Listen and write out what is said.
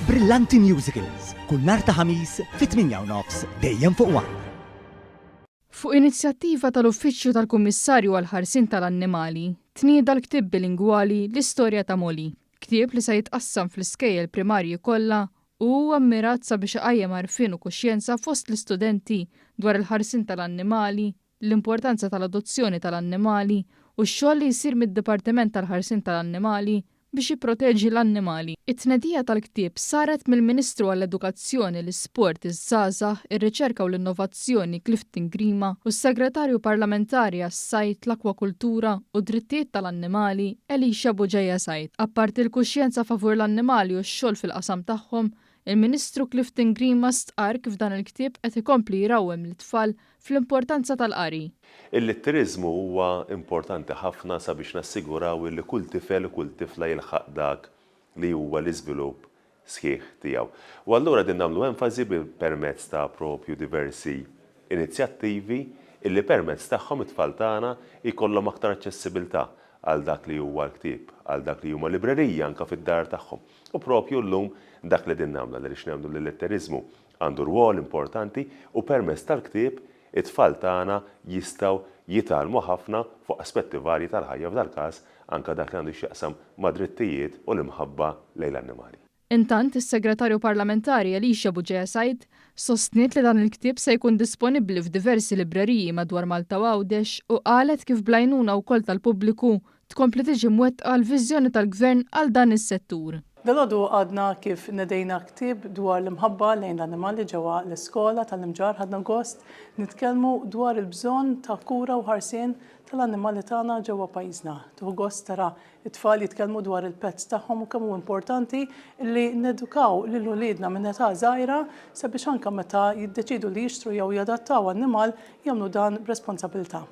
Brillanti Musicals, kull nhar ta' ħamis fit-8:09 dejjem fuq One. Fuq inizjattiva tal-Uffiċċju tal-Kummissarju għall-Ħarsien tal-Annimali, tnieda l-ktieb bilingwali L-Istorja ta' Molly, ktieb li se jitqassam fl-iskejjel primarji kollha u ammirat sabiex iqajjem għarfien u kuxjenza fost l-istudenti dwar il-ħarsien tal-annimali, l-importanza tal-adozzjoni tal-annimali u x-xogħol li jsir mid-Dipartiment tal-Ħarsien tal-Annimali biex jipproteġi l-annimali. It-tnedija tal-ktieb saret mill-Ministru għall-Edukazzjoni, l-Isport, iż-Żgħażagħ, ir-Riċerka u l-Innovazzjoni Clifton Grima u s-Segretarju Parlamentari għas-Sajt, l-Akwakultura u d-Drittijiet tal-Annimali Elisha Buġejja Sajt. Apparti l-kuxjenza favur l-annimali u x-xogħol fil-qasam tagħhom, il-Ministru Clifton Grima stqarr kif dan il-ktieb qed ikompli jrawwem l-tfal fl-importanza tal-qari. Il-litterizmu huwa importanti ħafna sabiex nassiguraw li kull tifel u kull tifla jilħaq dak li huwa l-iżvilupp sħiħ tiegħu. U allura din nagħmlu enfasi permezz ta' propju diversi inizjattivi illi permezz tagħhom it-tfal tagħna jkollhom aktar aċċessibilità għal dak li huwa l-ktieb, għal dak li huma librerija anke fid-dar tagħhom. U propju llum dak li din nagħmlu għaliex nagħmlu li l-litterizmu għandu rwol importanti u permezz tal-ktieb it-tfal tagħna jistgħu jitgħallmu ħafna fuq aspetti varji tal-ħajja f'dal każ anke dak li għandu x'jaqsam ma' drittijiet u l-imħabba lejn l-annimali. Intant, is-Segretarju Parlamentari Elisha Buġejja Sajt sostniet li dan il-ktieb se jkun disponibbli f'diversi libreriji madwar Malta u Għawdex u qalet kif blajnuna wkoll tal-pubbliku tkompli tiġi mwettqa l-viżjoni tal-Gvern għal dan is-settur. Dalgħodu għadna kif nedejna ktieb dwar l-imħabba lejn l-annimali ġewwa l-iskola tal-imġar ħadna gost nitkellmu dwar il-bżonn ta' kura u ħarsien tal-annimali tagħna ġewwa pajjiżna. Tuħu gost tara it-tfal jitkellmu dwar il-pets tagħhom u kemm hu importanti li nedukaw lil uliedna minn età żgħira sabiex anke meta jiddeċidu li jixtru jew jadattaw annimal jagħmlu dan b'responsabilità.